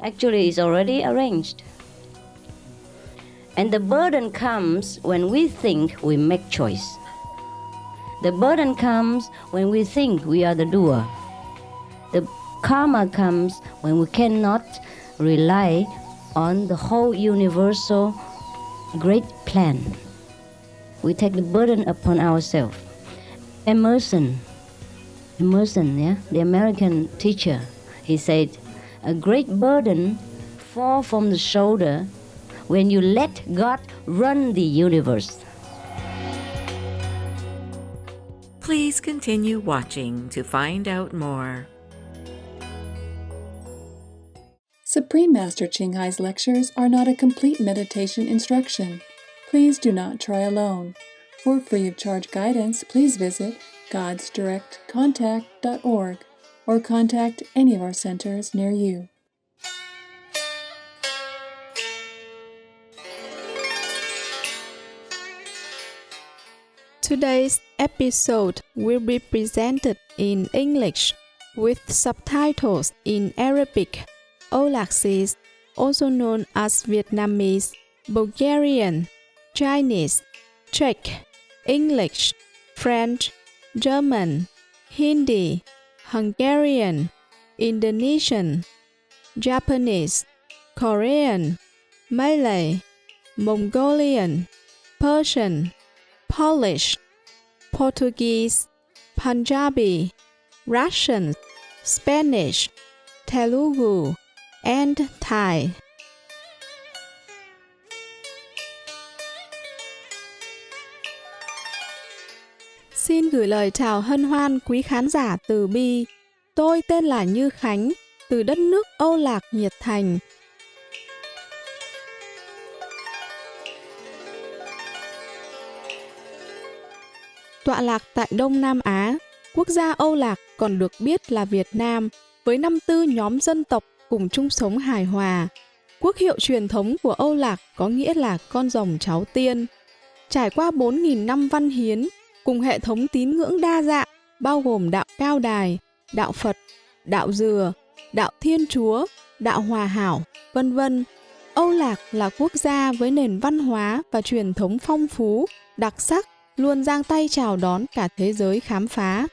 actually is already arranged. And the burden comes when we think we make choice. The burden comes when we think we are the doer. The karma comes when we cannot rely on the whole universal great plan. We take the burden upon ourselves. Emerson, the American teacher, he said, a great burden falls from the shoulder when you let God run the universe. Please continue watching to find out more. Supreme Master Ching Hai's lectures are not a complete meditation instruction. Please do not try alone. For free of charge guidance, please visit godsdirectcontact.org or contact any of our centers near you. Today's episode will be presented in English with subtitles in Arabic. Olak says, also known as Vietnamese, Bulgarian, Chinese, Czech, English, French, German, Hindi, Hungarian, Indonesian, Japanese, Korean, Malay, Mongolian, Persian, Polish, Portuguese, Punjabi, Russian, Spanish, Telugu, and Thai. Xin gửi lời chào hân hoan quý khán giả từ bi. Tôi tên là Như Khánh, từ đất nước Âu Lạc nhiệt thành. Tọa lạc tại Đông Nam Á, quốc gia Âu Lạc còn được biết là Việt Nam, với 54 nhóm dân tộc cùng chung sống hài hòa. Quốc hiệu truyền thống của Âu Lạc có nghĩa là con rồng cháu tiên. Trải qua 4.000 năm văn hiến, cùng hệ thống tín ngưỡng đa dạng, bao gồm đạo Cao Đài, đạo Phật, đạo Dừa, đạo Thiên Chúa, đạo Hòa Hảo, vân vân. Âu Lạc là quốc gia với nền văn hóa và truyền thống phong phú, đặc sắc, luôn giang tay chào đón cả thế giới khám phá.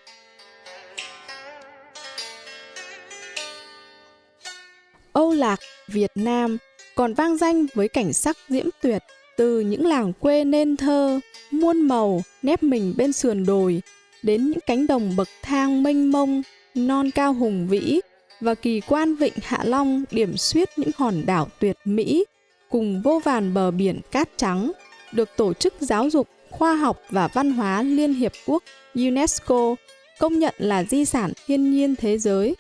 Âu Lạc, Việt Nam còn vang danh với cảnh sắc diễm tuyệt, từ những làng quê nên thơ, muôn màu nép mình bên sườn đồi, đến những cánh đồng bậc thang mênh mông, non cao hùng vĩ, và kỳ quan vịnh Hạ Long điểm xuyết những hòn đảo tuyệt mỹ, cùng vô vàn bờ biển cát trắng, được Tổ chức Giáo dục, Khoa học và Văn hóa Liên Hiệp Quốc UNESCO công nhận là di sản thiên nhiên thế giới.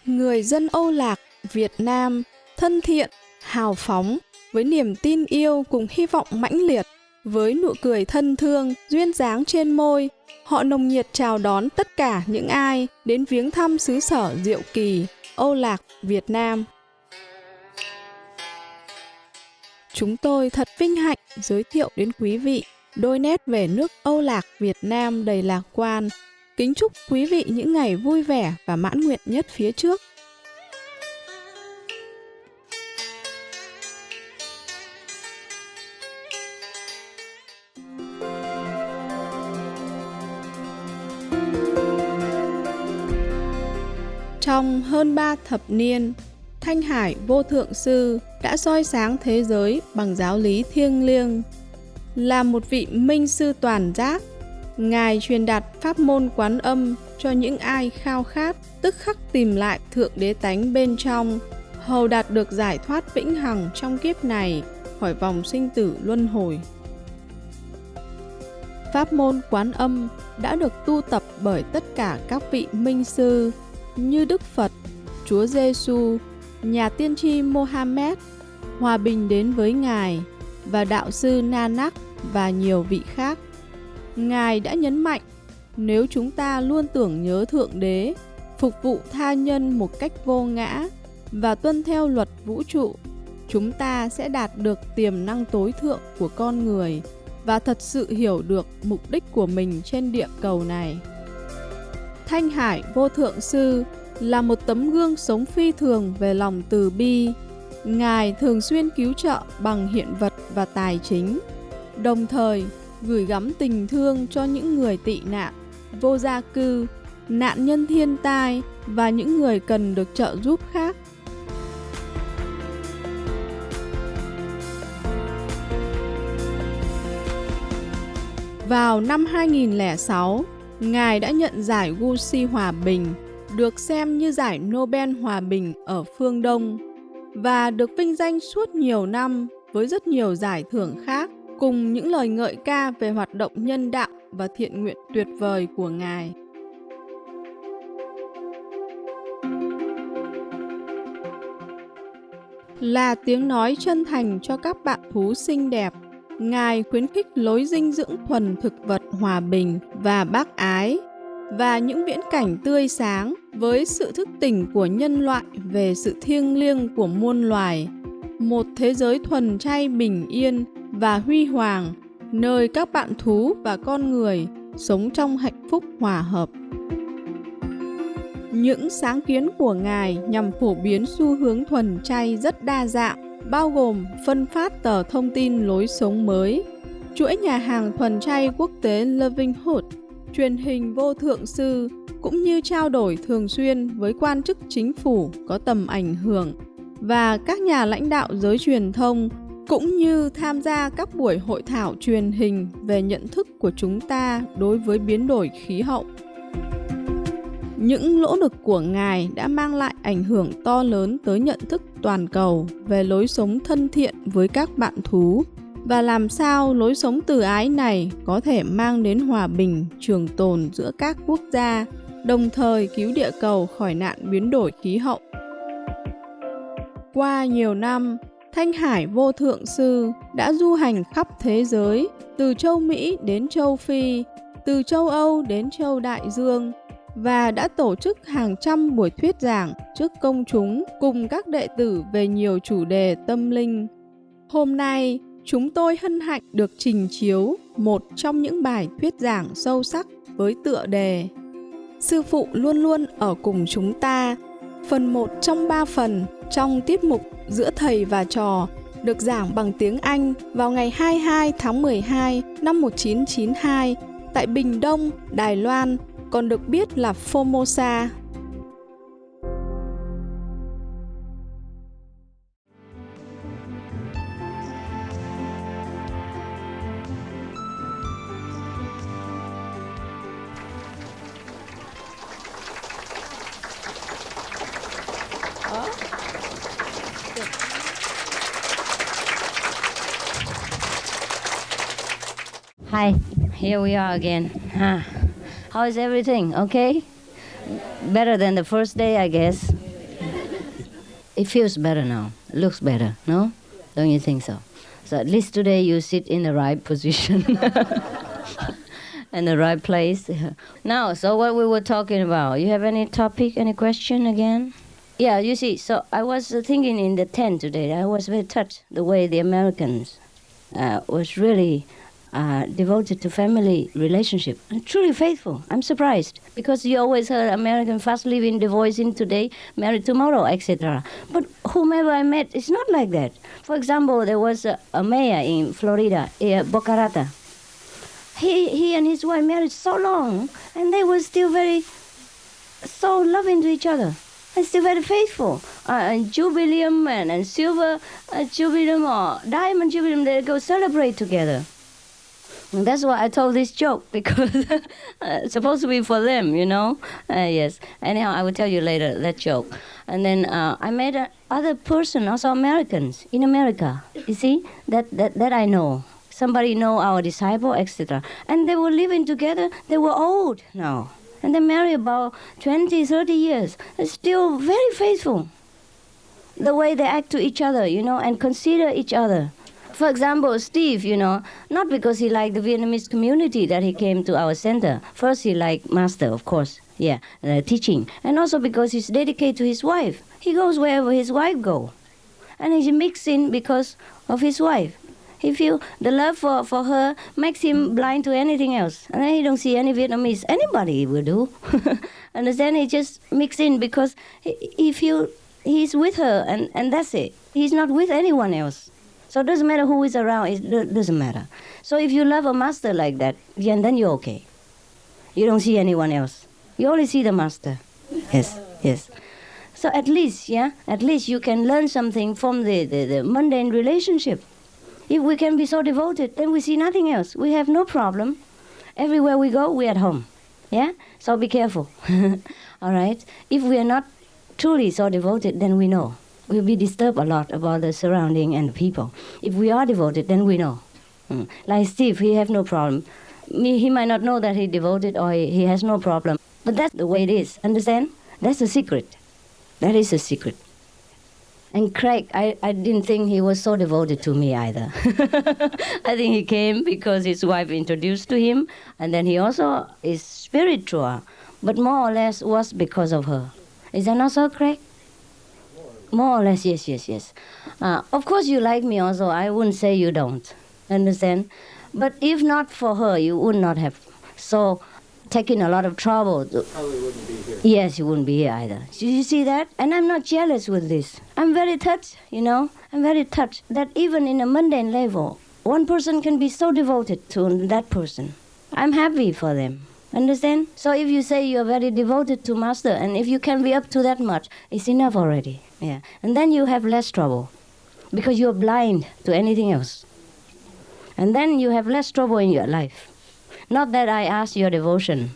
Người dân Âu Lạc, Việt Nam thân thiện, hào phóng, với niềm tin yêu cùng hy vọng mãnh liệt, với nụ cười thân thương, duyên dáng trên môi, họ nồng nhiệt chào đón tất cả những ai đến viếng thăm xứ sở diệu kỳ, Âu Lạc, Việt Nam. Chúng tôi thật vinh hạnh giới thiệu đến quý vị đôi nét về nước Âu Lạc, Việt Nam đầy lạc quan. Kính chúc quý vị những ngày vui vẻ và mãn nguyện nhất phía trước. Trong hơn 3 thập niên, Thanh Hải Vô Thượng Sư đã soi sáng thế giới bằng giáo lý thiêng liêng. Là một vị minh sư toàn giác, Ngài truyền đạt pháp môn Quán Âm cho những ai khao khát, tức khắc tìm lại Thượng Đế tánh bên trong, hầu đạt được giải thoát vĩnh hằng trong kiếp này khỏi vòng sinh tử luân hồi. Pháp môn Quán Âm đã được tu tập bởi tất cả các vị minh sư như Đức Phật, Chúa Giêsu, nhà tiên tri Mohammed, hòa bình đến với Ngài, và đạo sư Nanak và nhiều vị khác. Ngài đã nhấn mạnh, nếu chúng ta luôn tưởng nhớ Thượng Đế, phục vụ tha nhân một cách vô ngã và tuân theo luật vũ trụ, chúng ta sẽ đạt được tiềm năng tối thượng của con người và thật sự hiểu được mục đích của mình trên địa cầu này. Thanh Hải Vô Thượng Sư là một tấm gương sống phi thường về lòng từ bi. Ngài thường xuyên cứu trợ bằng hiện vật và tài chính, đồng thời gửi gắm tình thương cho những người tị nạn, vô gia cư, nạn nhân thiên tai và những người cần được trợ giúp khác. Vào năm 2006, Ngài đã nhận giải Gucci Hòa Bình, được xem như giải Nobel Hòa Bình ở phương Đông, và được vinh danh suốt nhiều năm với rất nhiều giải thưởng khác, cùng những lời ngợi ca về hoạt động nhân đạo và thiện nguyện tuyệt vời của Ngài. Là tiếng nói chân thành cho các bạn thú xinh đẹp, Ngài khuyến khích lối dinh dưỡng thuần thực vật hòa bình và bác ái, và những viễn cảnh tươi sáng với sự thức tỉnh của nhân loại về sự thiêng liêng của muôn loài, một thế giới thuần chay bình yên và huy hoàng, nơi các bạn thú và con người sống trong hạnh phúc hòa hợp. Những sáng kiến của Ngài nhằm phổ biến xu hướng thuần chay rất đa dạng, bao gồm phân phát tờ thông tin lối sống mới, chuỗi nhà hàng thuần chay quốc tế Living Hood, truyền hình Vô Thượng Sư, cũng như trao đổi thường xuyên với quan chức chính phủ có tầm ảnh hưởng và các nhà lãnh đạo giới truyền thông, cũng như tham gia các buổi hội thảo truyền hình về nhận thức của chúng ta đối với biến đổi khí hậu. Những nỗ lực của Ngài đã mang lại ảnh hưởng to lớn tới nhận thức toàn cầu về lối sống thân thiện với các bạn thú, và làm sao lối sống từ ái này có thể mang đến hòa bình trường tồn giữa các quốc gia, đồng thời cứu địa cầu khỏi nạn biến đổi khí hậu. Qua nhiều năm, Thanh Hải Vô Thượng Sư đã du hành khắp thế giới, từ châu Mỹ đến châu Phi, từ châu Âu đến châu Đại Dương, và đã tổ chức hàng trăm buổi thuyết giảng trước công chúng cùng các đệ tử về nhiều chủ đề tâm linh. Hôm nay, chúng tôi hân hạnh được trình chiếu một trong những bài thuyết giảng sâu sắc với tựa đề Sư Phụ luôn luôn ở cùng chúng ta, phần 1 trong 3 phần trong tiết mục Giữa Thầy và Trò, được giảng bằng tiếng Anh vào ngày 22 tháng 12 năm 1992 tại Bình Đông, Đài Loan, còn được biết là Formosa. Hi, here we are again. How is everything? Okay? Better than the first day, I guess. It feels better now. It looks better, no? Don't you think so? So at least today you sit in the right position. In the right place. Now, so what we were talking about, you have any topic, any question again? Yeah, you see, so I was thinking in the tent today, I was very touched the way the Americans was really devoted to family relationship and truly faithful. I'm surprised because you always heard American fast living, divorcing today, married tomorrow, etc. But whomever I met, it's not like that. For example, there was a mayor in Florida, Boca Raton. He and his wife married so long, and they were still so loving to each other. And still very faithful. And Jubileum and Silver Jubileum or Diamond Jubileum, they go celebrate together. And that's why I told this joke, because it's supposed to be for them, you know? Yes. Anyhow, I will tell you later that joke. And then I met other person, also Americans, in America. You see, that I know. Somebody know our disciple, etc. And they were living together. They were old now. And they married about 20, 30 years. They're still very faithful. The way they act to each other, you know, and consider each other. For example, Steve, you know, not because he liked the Vietnamese community that he came to our center. First, he liked Master, of course, teaching. And also because he's dedicated to his wife. He goes wherever his wife goes. And he's mixing because of his wife. The love for her makes him blind to anything else. And then he don't see any Vietnamese. Anybody will do. Understand? He just mix in because he's with her and that's it. He's not with anyone else. So it doesn't matter who is around. It doesn't matter. So if you love a master like that, then you're okay. You don't see anyone else. You only see the master. Yes. So at least you can learn something from the mundane relationship. If we can be so devoted, then we see nothing else. We have no problem. Everywhere we go, we're at home. Yeah? So be careful. All right? If we are not truly so devoted, then we know. We'll be disturbed a lot about the surrounding and the people. If we are devoted, then we know. Like Steve, he have no problem. He might not know that he's devoted or he has no problem. But that's the way it is. Understand? That's the secret. That is a secret. And Craig, I didn't think he was so devoted to me either. I think he came because his wife introduced to him, and then he also is spiritual, but more or less was because of her. Is that not so, Craig? More or less, yes. Of course you like me also. I wouldn't say you don't. Understand? But if not for her, you would not have taken a lot of trouble. Probably wouldn't be here. Yes, you wouldn't be here either. You see that? And I'm not jealous with this. I'm very touched, I'm very touched that even in a mundane level, one person can be so devoted to that person. I'm happy for them. Understand? So if you say you're very devoted to Master, and if you can be up to that much, it's enough already. Yeah. And then you have less trouble because you're blind to anything else. And then you have less trouble in your life. Not that I ask your devotion.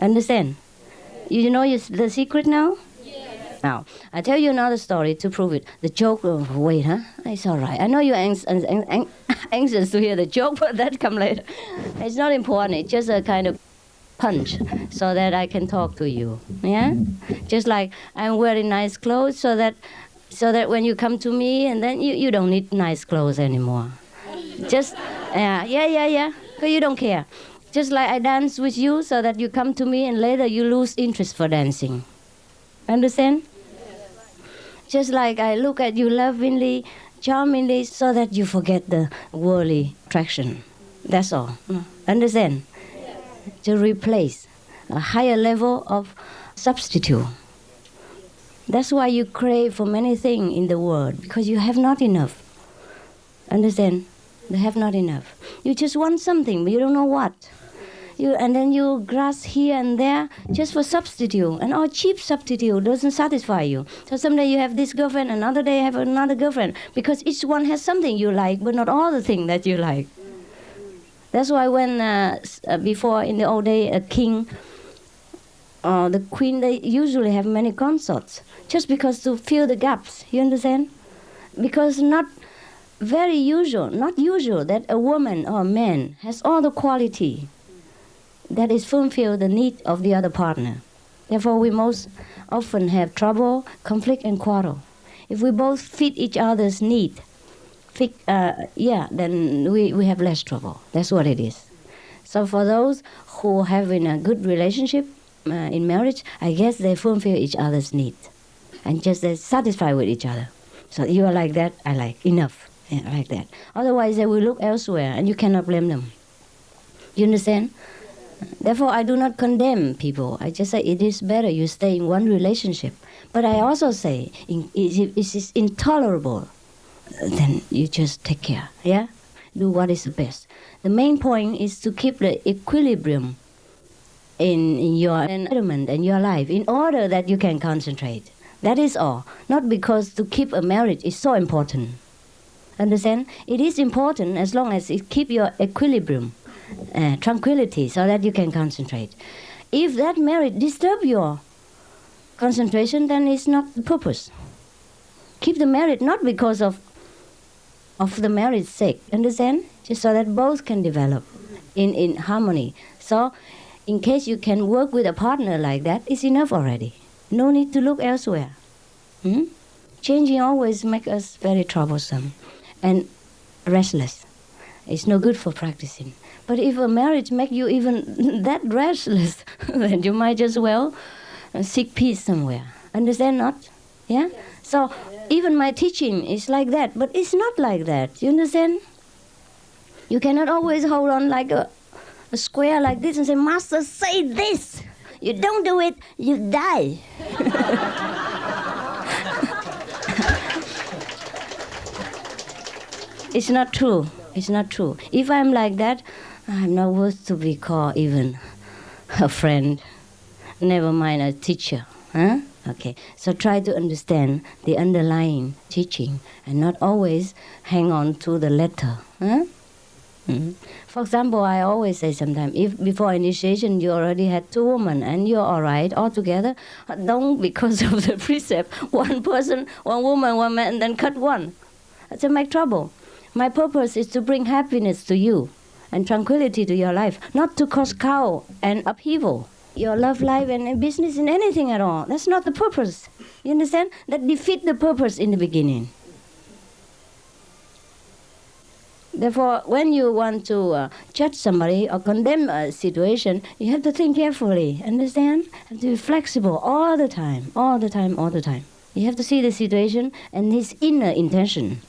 Understand? You know the secret now? Yes. Now, I tell you another story to prove it. The joke, wait, huh? It's all right. I know you're anxious to hear the joke, but that come later. It's not important. It's just a kind of punch so that I can talk to you. Yeah? Just like I'm wearing nice clothes so that when you come to me, and then you don't need nice clothes anymore. Just, yeah. Because you don't care. Just like I dance with you so that you come to me and later you lose interest for dancing. Understand? Just like I look at you lovingly, charmingly, so that you forget the worldly attraction. That's all. Understand? To replace a higher level of substitute. That's why you crave for many things in the world, because you have not enough. Understand? They have not enough. You just want something, but you don't know what. And then you grasp here and there just for substitute. And all cheap substitute doesn't satisfy you. So someday you have this girlfriend, another day you have another girlfriend. Because each one has something you like, but not all the things that you like. That's why when, before in the old day, a king or the queen, they usually have many consorts. Just because to fill the gaps, you understand? Because not usual that a woman or a man has all the quality that is fulfill the need of the other partner. Therefore, we most often have trouble, conflict, and quarrel. If we both fit each other's need, then we have less trouble. That's what it is. So for those who have in a good relationship in marriage, I guess they fulfill each other's needs and just they're satisfied with each other. So you are like that, I like, enough. Yeah, like that. Otherwise, they will look elsewhere, and you cannot blame them. You understand? Therefore, I do not condemn people. I just say it is better you stay in one relationship. But I also say, if it is intolerable, then you just take care. Yeah, do what is the best. The main point is to keep the equilibrium in your environment and your life, in order that you can concentrate. That is all. Not because to keep a marriage is so important. Understand? It is important as long as it keep your equilibrium, tranquility, so that you can concentrate. If that marriage disturb your concentration, then it's not the purpose. Keep the marriage not because of the marriage's sake. Understand? Just so that both can develop in harmony. So, in case you can work with a partner like that, it's enough already. No need to look elsewhere. Changing always makes us very troublesome and restless. It's no good for practicing. But if a marriage makes you even that restless, then you might as well seek peace somewhere. Understand not? Yeah? So Even my teaching is like that, but it's not like that. You understand? You cannot always hold on like a square like this and say, Master, say this. You don't do it, you die. It's not true. It's not true. If I'm like that, I'm not worth to be called even a friend. Never mind a teacher. Huh? Okay. So try to understand the underlying teaching and not always hang on to the letter. Huh? Mm-hmm. For example, I always say sometimes, if before initiation you already had 2 women and you're all right all together, don't, because of the precept, one person, one woman, one man, and then cut one. That's a make trouble. My purpose is to bring happiness to you and tranquility to your life, not to cause chaos and upheaval. Your love life and business in anything at all. That's not the purpose. You understand? That defeats the purpose in the beginning. Therefore, when you want to judge somebody or condemn a situation, you have to think carefully. Understand? You have to be flexible all the time, all the time, all the time. You have to see the situation and his inner intention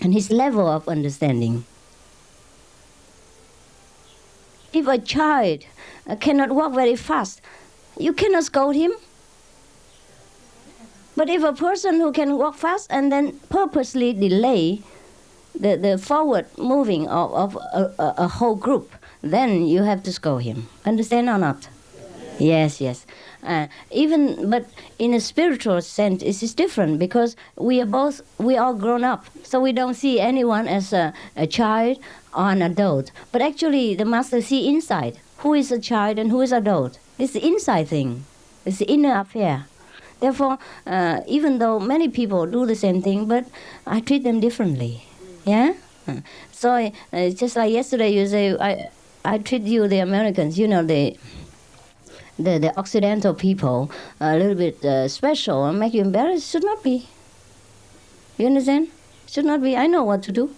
and his level of understanding. If a child cannot walk very fast, you cannot scold him. But if a person who can walk fast and then purposely delay the forward moving of a whole group, then you have to scold him. Understand or not? Yes, yes. But in a spiritual sense, it is different because we all grown up. So we don't see anyone as a child or an adult. But actually, the Master see inside. Who is a child and who is adult? It's the inside thing. It's the inner affair. Therefore, even though many people do the same thing, but I treat them differently. Yeah? So just like yesterday, you say, I treat you, the Americans, you know, the Occidental people, a little bit special and make you embarrassed. Should not be. You understand? Should not be. I know what to do.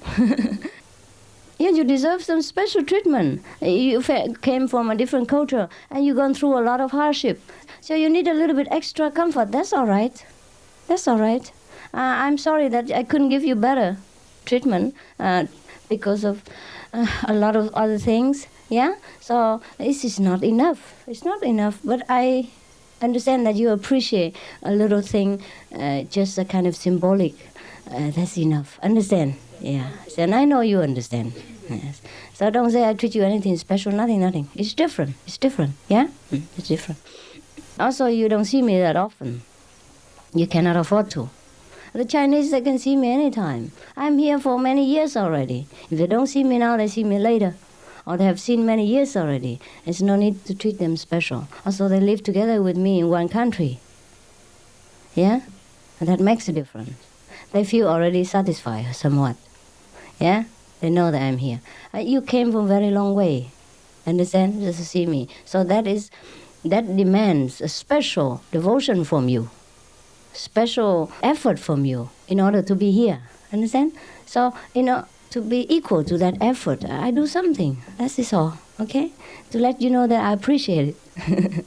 Yeah, you deserve some special treatment. You came from a different culture and you've gone through a lot of hardship. So you need a little bit extra comfort. That's all right. That's all right. I'm sorry that I couldn't give you better treatment because of a lot of other things. Yeah? So this is not enough. It's not enough. But I understand that you appreciate a little thing, just a kind of symbolic. That's enough. Understand? Yeah. And I know you understand. Yes. So don't say I treat you anything special. Nothing. It's different. It's different. Yeah? It's different. Also, you don't see me that often. You cannot afford to. The Chinese, they can see me anytime. I'm here for many years already. If they don't see me now, they see me later. Or they have seen many years already. There's no need to treat them special. Also, they live together with me in one country. Yeah? And that makes a difference. They feel already satisfied somewhat. Yeah? They know that I'm here. You came from a very long way. Understand? Just to see me. So that demands a special devotion from you. Special effort from you in order to be here. Understand? So, to be equal to that effort, I do something. That is all. Okay? To let you know that I appreciate it.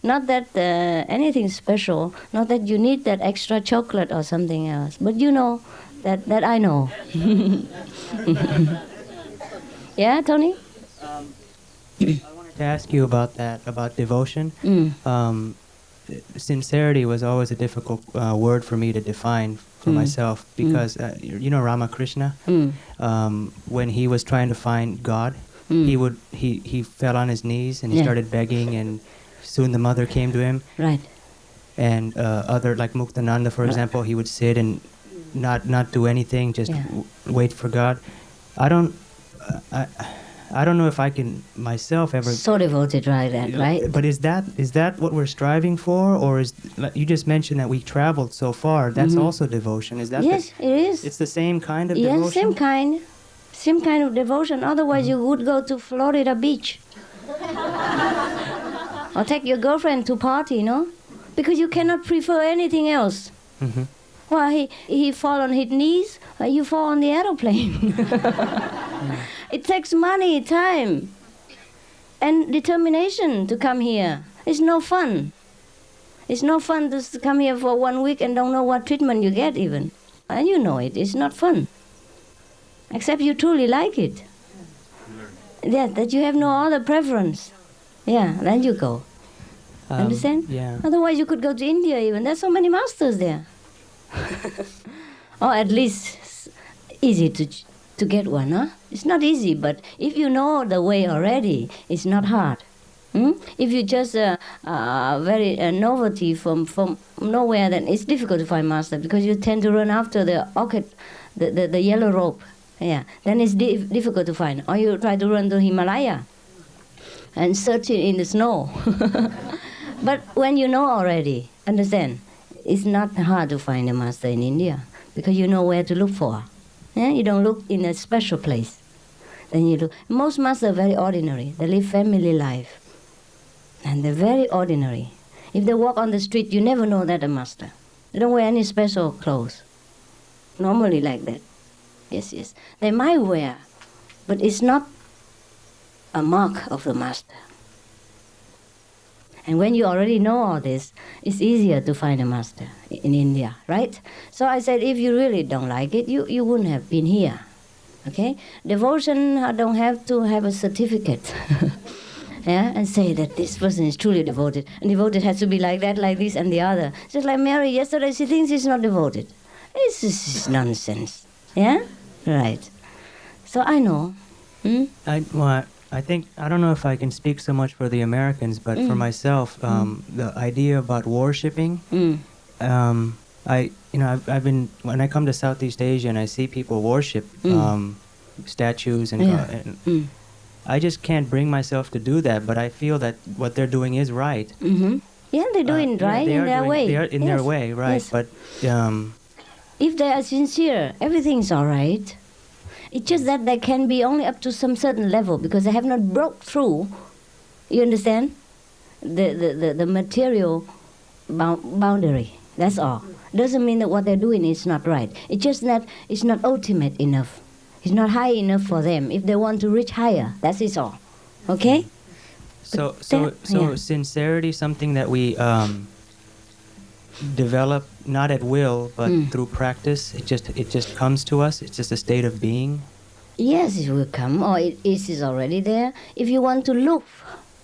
Not that anything special, not that you need that extra chocolate or something else, but you know that I know. Yeah, Tony? I wanted to ask you about that, about devotion. Sincerity was always a difficult word for me to define for myself because, Ramakrishna, when he was trying to find God, he fell on his knees and he started begging, and soon the mother came to him. Right. And other, like Muktananda, for example, he would sit and not do anything, just wait for God. I don't know if I can myself ever. So devoted, right? But is that what we're striving for, or is you just mentioned that we traveled so far? That's also devotion. Is that? Yes, it is. It's the same kind of devotion. Yes, same kind of devotion. Otherwise, you would go to Florida Beach, or take your girlfriend to party, because you cannot prefer anything else. Mm-hmm. Well, he fall on his knees, you fall on the aeroplane. It takes money, time, and determination to come here. It's no fun. It's no fun to come here for 1 week and don't know what treatment you get even. And you know it. It's not fun. Except you truly like it. Yeah, that you have no other preference. Yeah, then you go. Understand? Yeah. Otherwise you could go to India even. There's so many masters there. Or at least easy to get one, huh? It's not easy, but if you know the way already, it's not hard. If you just very novelty from nowhere, then it's difficult to find master because you tend to run after the orchid, the yellow rope. Yeah, then it's difficult to find. Or you try to run to Himalaya and search it in the snow. But when you know already, understand, it's not hard to find a master in India because you know where to look for. Yeah? You don't look in a special place. Then you look. Most masters are very ordinary. They live family life. And they're very ordinary. If they walk on the street, you never know that a master. They don't wear any special clothes. Normally like that. Yes, yes. They might wear, but it's not a mark of the master. And when you already know all this, it's easier to find a master in India, right? So I said, if you really don't like it, you wouldn't have been here. Okay? Devotion don't have to have a certificate. Yeah, and say that this person is truly devoted. And devoted has to be like that, like this, and the other. Just like Mary yesterday, she thinks she's not devoted. This is nonsense. Yeah? Right. So I know. I think, I don't know if I can speak so much for the Americans, but for myself, the idea about worshipping, I've been, when I come to Southeast Asia and I see people worship statues and I just can't bring myself to do that, but I feel that what they're doing is right. Yeah, they're doing right in their way. They are in their way, right? Yes. But if they are sincere, everything's all right. It's just that they can be only up to some certain level because they have not broke through. You understand? The material boundary. That's all. Doesn't mean that what they're doing is not right. It's just that it's not ultimate enough. It's not high enough for them. If they want to reach higher, that is all. Okay? So yeah. Sincerity, something that we develop not at will, but through practice. It just comes to us. It's just a state of being. Yes, it will come, or it is already there. If you want to look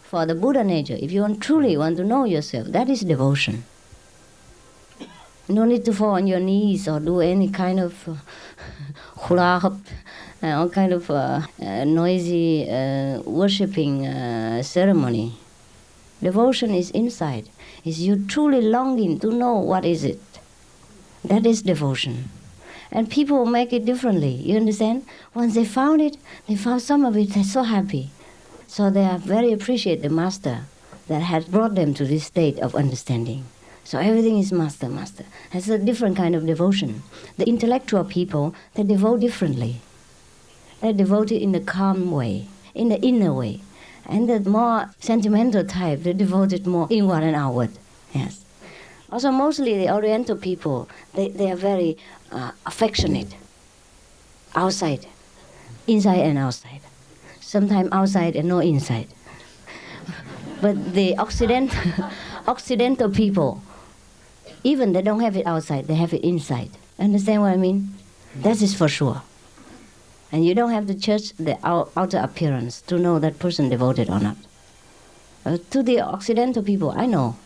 for the Buddha nature, if you truly want to know yourself, that is devotion. No need to fall on your knees or do any kind of hula hoop, all kind of noisy worshipping ceremony. Devotion is inside. Is you truly longing to know what is it. That is devotion. And people make it differently, you understand? Once they found it, they found some of it, they're so happy. So they are very appreciate the master that has brought them to this state of understanding. So everything is master, master. That's a different kind of devotion. The intellectual people, they devote differently. They're devoted in the calm way, in the inner way. And the more sentimental type, they're devoted more inward and outward. Yes. Also, mostly the Oriental people, they are very affectionate. Outside, inside and outside. Sometimes outside and no inside. But the Occidental people, even they don't have it outside, they have it inside. Understand what I mean? That is for sure. And you don't have to judge the outer appearance to know that person devoted or not. To the Occidental people, I know.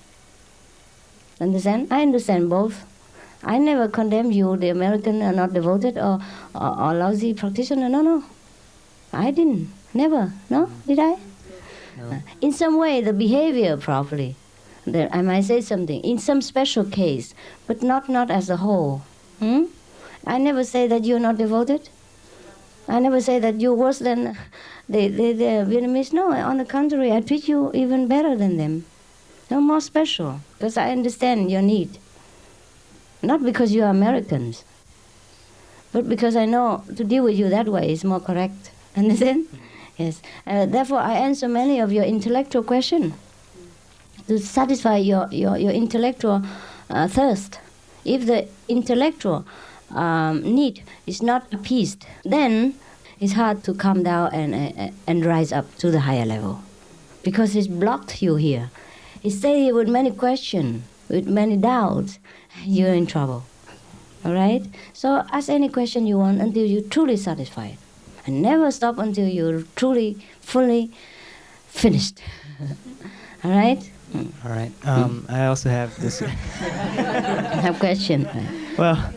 Understand? I understand both. I never condemn you, the American are not devoted or lousy practitioner. No. I didn't. Never. No? Did I? No. In some way, the behavior probably. I might say something. In some special case, but not as a whole. I never say that you're not devoted. I never say that you're worse than the Vietnamese. No, on the contrary, I treat you even better than them. No more special, because I understand your need. Not because you are Americans, but because I know to deal with you that way is more correct. Understand? Yes. Therefore, I answer many of your intellectual questions to satisfy your intellectual thirst. If the intellectual need is not appeased, then it's hard to come down and rise up to the higher level, because it's blocked you here. It stays here with many questions, with many doubts, you're in trouble. All right? So ask any question you want until you're truly satisfied. And never stop until you're truly, fully finished. All right? All right. I also have this. I have a question. Well,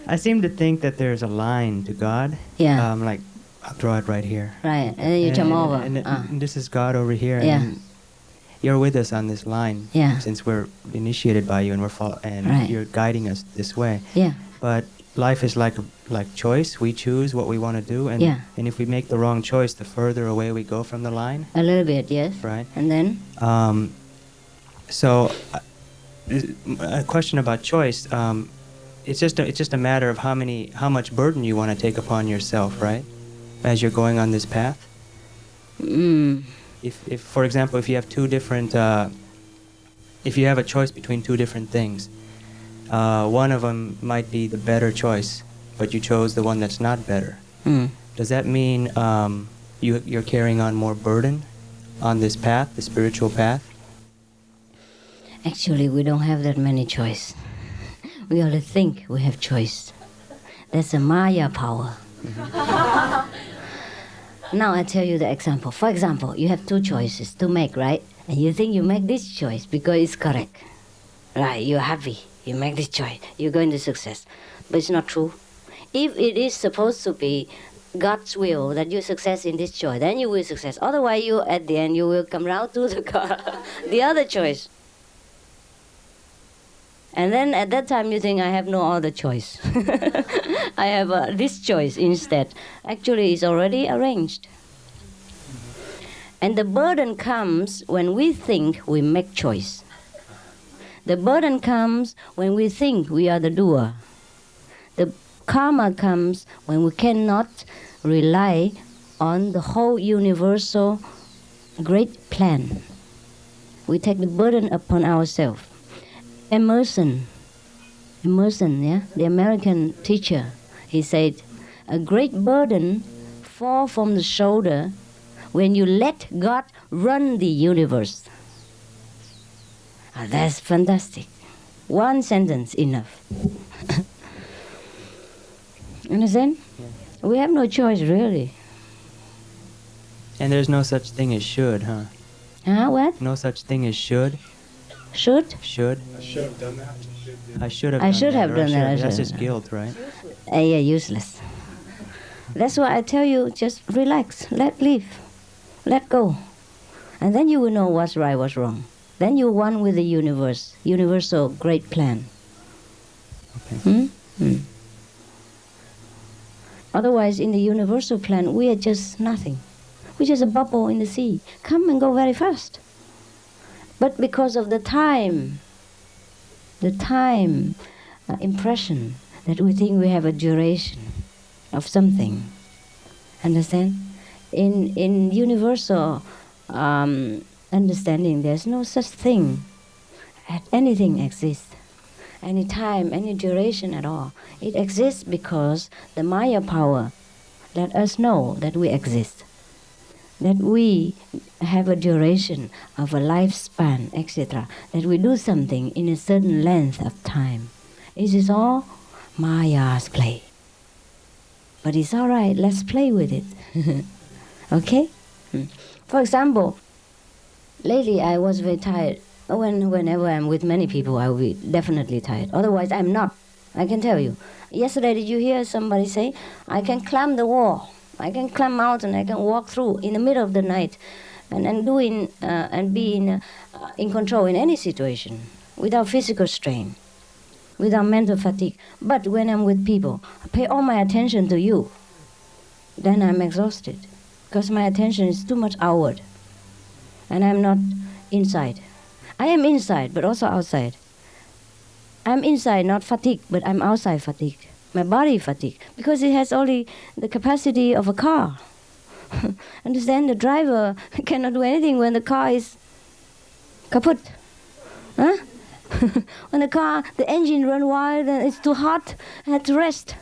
I seem to think that there's a line to God. Yeah. Like, I'll draw it right here. Right, and then you jump over. And this is God over here. Yeah. And you're with us on this line. Yeah. Since we're initiated by you and Right. you're guiding us this way. Yeah. But life is like choice. We choose what we want to do. And, Yeah. and if we make the wrong choice, the further away we go from the line. A little bit, yes. Right. And then? So, a question about choice. It's just a matter of how much burden you want to take upon yourself, right? As you're going on this path. If for example, if you have two different, if you have a choice between two different things, one of them might be the better choice, but you chose the one that's not better. Does that mean you're carrying on more burden on this path, the spiritual path? Actually, we don't have that many choice. We only think we have choice. That's a Maya power. Now I tell you the example. For example, you have two choices to make, right? And you think you make this choice because it's correct. Right, you're happy. You make this choice. You're going to success. But it's not true. If it is supposed to be God's will that you success in this choice, then you will success. Otherwise, you at the end, you will come round to the other choice. And then at that time you think, I have no other choice. I have this choice instead. Actually, it's already arranged. And the burden comes when we think we make choice. The burden comes when we think we are the doer. The karma comes when we cannot rely on the whole universal great plan. We take the burden upon ourselves. Emerson, yeah, the American teacher, he said, a great burden falls from the shoulder when you let God run the universe. That's fantastic. One sentence enough. Understand? Yeah. We have no choice, really. And there's no such thing as should, huh? Huh? What? No such thing as should. Should? Should. I should have done that. I should have. I should have done that. That's just guilt, right? Yeah, useless. That's why I tell you, just relax, let live, let go, and then you will know what's right, what's wrong. Then you're one with the universe, universal great plan. Okay. Otherwise, in the universal plan, we are just nothing. We're just a bubble in the sea, come and go very fast. But because of the time impression that we think we have a duration of something. Understand? In universal understanding, there's no such thing. Anything exists. Any time, any duration at all. It exists because the Maya power let us know that we exist. That we have a duration of a lifespan, etc. That we do something in a certain length of time. It is all Maya's play. But it's all right, let's play with it. Okay? For example, lately I was very tired. Whenever I'm with many people, I will be definitely tired. Otherwise, I'm not. I can tell you. Yesterday, did you hear somebody say, I can climb the wall. I can climb mountain. I can walk through in the middle of the night, and be in control in any situation, without physical strain, without mental fatigue. But when I'm with people, I pay all my attention to you. Then I'm exhausted, because my attention is too much outward, and I'm not inside. I am inside, but also outside. I'm inside, not fatigued, but I'm outside fatigued. My body fatigue, because it has only the capacity of a car. Understand? The driver cannot do anything when the car is kaput. Huh? When the engine run wild and it's too hot, I have to rest.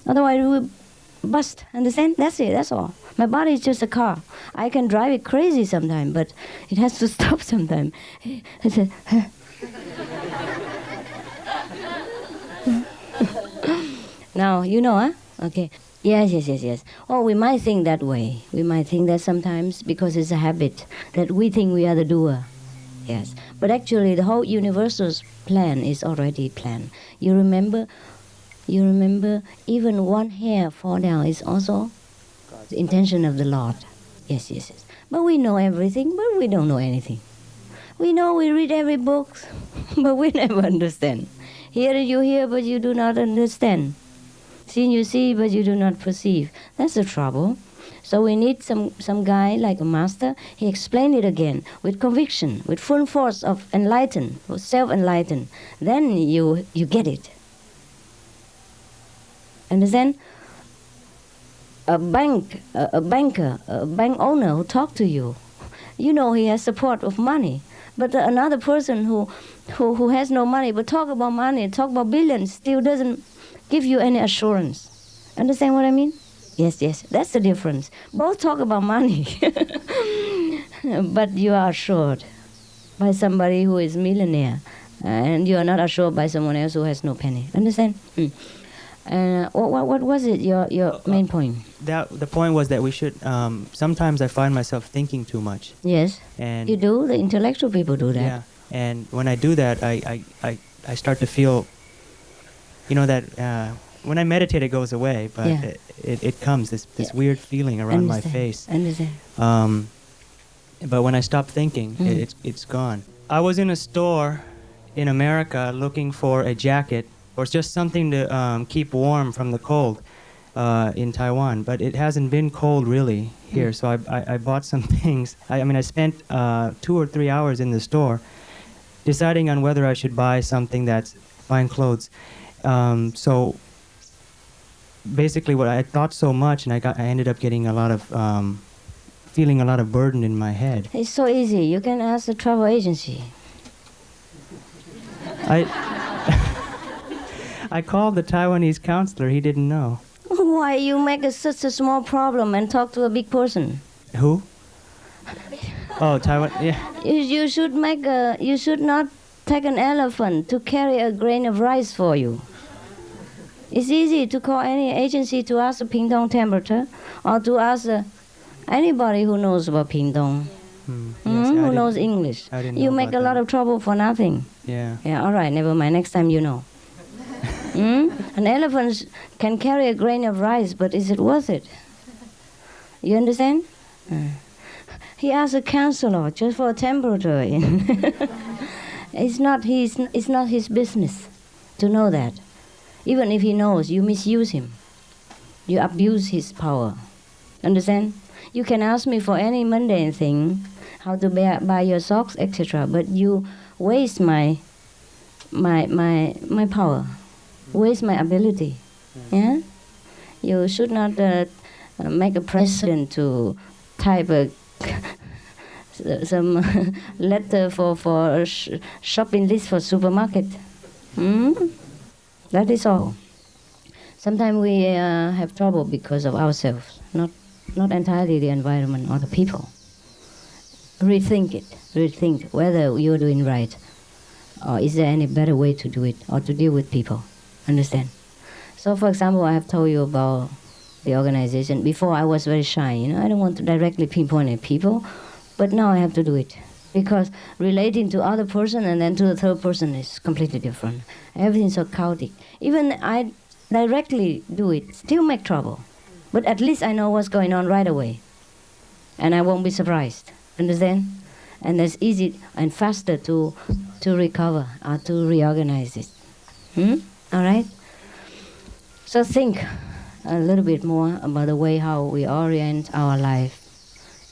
Otherwise it will bust. Understand? That's it, that's all. My body is just a car. I can drive it crazy sometimes, but it has to stop sometimes. Now, you know, huh? Okay. Yes. Oh, we might think that way. We might think that sometimes because it's a habit that we think we are the doer. Yes. But actually, the whole universal's plan is already planned. You remember, even one hair fall down is also the intention of the Lord. Yes. But we know everything, but we don't know anything. We know we read every book, but we never understand. Hear you hear, but you do not understand. See you see, but you do not perceive. That's the trouble. So we need some guy like a master. He explained it again with conviction, with full force of enlighten, self-enlighten. Then you get it. Understand? A banker, a bank owner who talk to you, you know he has support of money. But another person who has no money but talk about money, talk about billions, still doesn't give you any assurance. Understand what I mean? Yes, that's the difference. Both talk about money, but you are assured by somebody who is millionaire, and you are not assured by someone else who has no penny. Understand? What was it? Your main point? The point was that we should. Sometimes I find myself thinking too much. Yes. And you do. The intellectual people do that. Yeah. And when I do that, I start to feel. You know that when I meditate, it goes away, but it comes this weird feeling around my face. Understand. But when I stop thinking, it's gone. I was in a store in America looking for a jacket or just something to keep warm from the cold in Taiwan, but it hasn't been cold really here. So I bought some things. I spent 2 or 3 hours in the store deciding on whether I should buy something that's buying clothes. So basically, what I thought so much, and I ended up getting a lot of feeling a lot of burden in my head. It's so easy. You can ask the travel agency. I called the Taiwanese counselor. He didn't know. Why you make such a small problem and talk to a big person? Who? Oh, Taiwan. Yeah. You should You should not take an elephant to carry a grain of rice for you. It's easy to call any agency to ask the Pingdong temperature, or to ask anybody who knows about Pingdong, who knows English. You make a lot of trouble for nothing. Yeah. Yeah. All right. Never mind. Next time you know. An elephant can carry a grain of rice, but is it worth it? You understand? He asked a counselor just for a temperature. It's not his business to know that. Even if he knows, you misuse him. You abuse his power. Understand? You can ask me for any mundane thing, how to buy your socks, etc. But you waste my power, waste my ability. Yeah. You should not make a precedent to type some letter for a shopping list for supermarket. That is all. Sometimes we have trouble because of ourselves, not entirely the environment or the people. Rethink whether you're doing right, or is there any better way to do it, or to deal with people. Understand? So, for example, I have told you about the organization. Before, I was very shy. I don't want to directly pinpoint at people, but now I have to do it. Because relating to other person and then to the third person is completely different. Everything's so chaotic. Even I directly do it, still make trouble. But at least I know what's going on right away. And I won't be surprised. Understand? And it's easy and faster to recover or to reorganize it. All right? So think a little bit more about the way how we orient our life.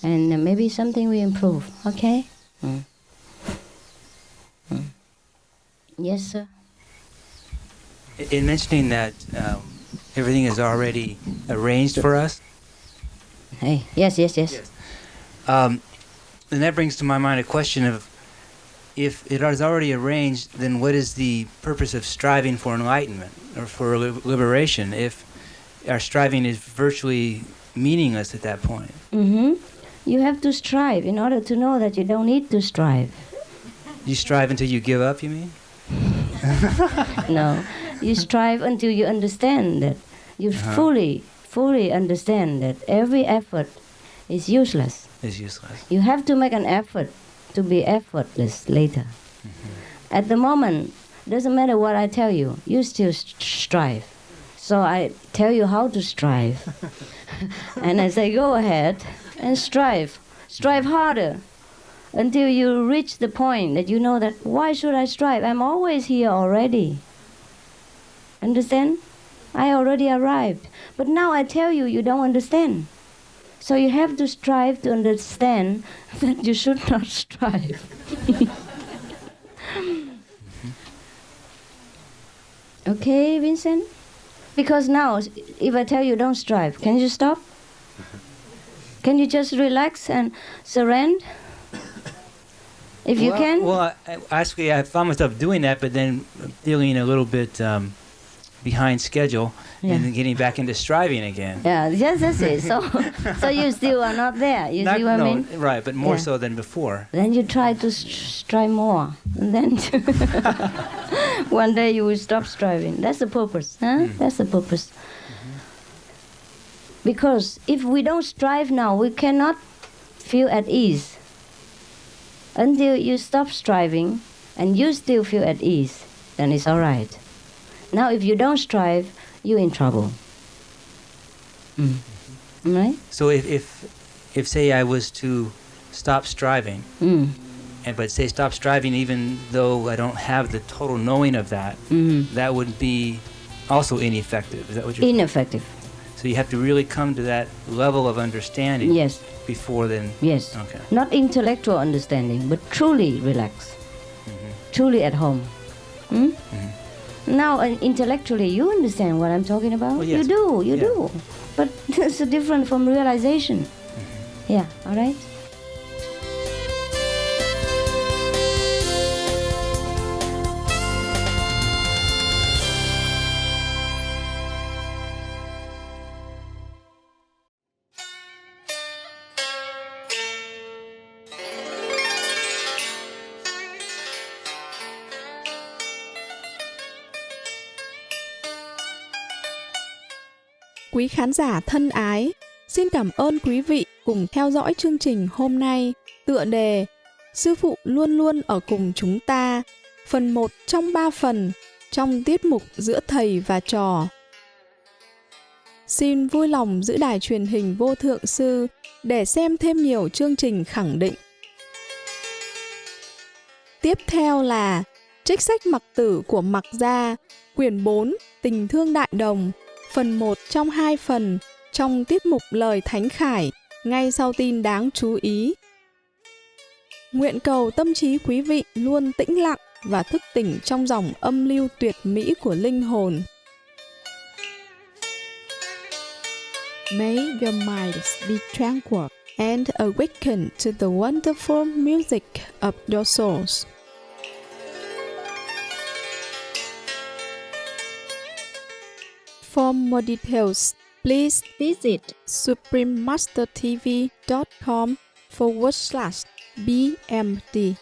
And maybe something we improve, okay? Yes, sir. In mentioning that everything is already arranged for us. Hey, yes. And that brings to my mind a question of, if it is already arranged, then what is the purpose of striving for enlightenment or for liberation if our striving is virtually meaningless at that point? You have to strive in order to know that you don't need to strive. You strive until you give up, you mean? No. You strive until you understand that. You fully understand that every effort is useless. Is useless. You have to make an effort to be effortless later. At the moment, doesn't matter what I tell you, you still strive. So I tell you how to strive. And I say, go ahead and strive. Strive harder until you reach the point that you know that, why should I strive? I'm always here already. Understand? I already arrived. But now I tell you, you don't understand. So you have to strive to understand that you should not strive. Okay, Vincent? Because now, if I tell you don't strive, can you stop? Can you just relax and surrender? If you can? Well, actually, I found myself doing that, but then feeling a little bit behind schedule, and then getting back into striving again. Yeah, yes, that's it. So you still are not there. You see what I mean? Right, but more so than before. Then you try to strive more. And then one day you will stop striving. That's the purpose. Huh? That's the purpose. Because if we don't strive now, we cannot feel at ease. Until you stop striving and you still feel at ease, then it's all right. Now if you don't strive, you're in trouble. Right? So if say I was to stop striving, but say stop striving even though I don't have the total knowing of that, that would be also ineffective. Is that what you're saying? Ineffective. So you have to really come to that level of understanding. Yes. Before then. Yes. Okay. Not intellectual understanding, but truly relaxed. Truly at home. Now, intellectually, you understand what I'm talking about? Well, yes. You do. But it's different from realization. Yeah, all right? Quý khán giả thân ái, xin cảm ơn quý vị cùng theo dõi chương trình hôm nay. Tựa đề Sư phụ luôn luôn ở cùng chúng ta, phần 1 trong 3 phần, trong tiết mục Giữa Thầy và Trò. Xin vui lòng giữ đài truyền hình Vô Thượng Sư để xem thêm nhiều chương trình khẳng định. Tiếp theo là Trích sách Mặc Tử của Mặc Gia, quyển 4, Tình Thương Đại Đồng, phần 1 trong 2 phần, trong tiết mục Lời Thánh Khải, ngay sau tin đáng chú ý. Nguyện cầu tâm trí quý vị luôn tĩnh lặng và thức tỉnh trong dòng âm lưu tuyệt mỹ của linh hồn. May your minds be tranquil and awaken to the wonderful music of your souls. For more details, please visit suprememastertv.com/BMD.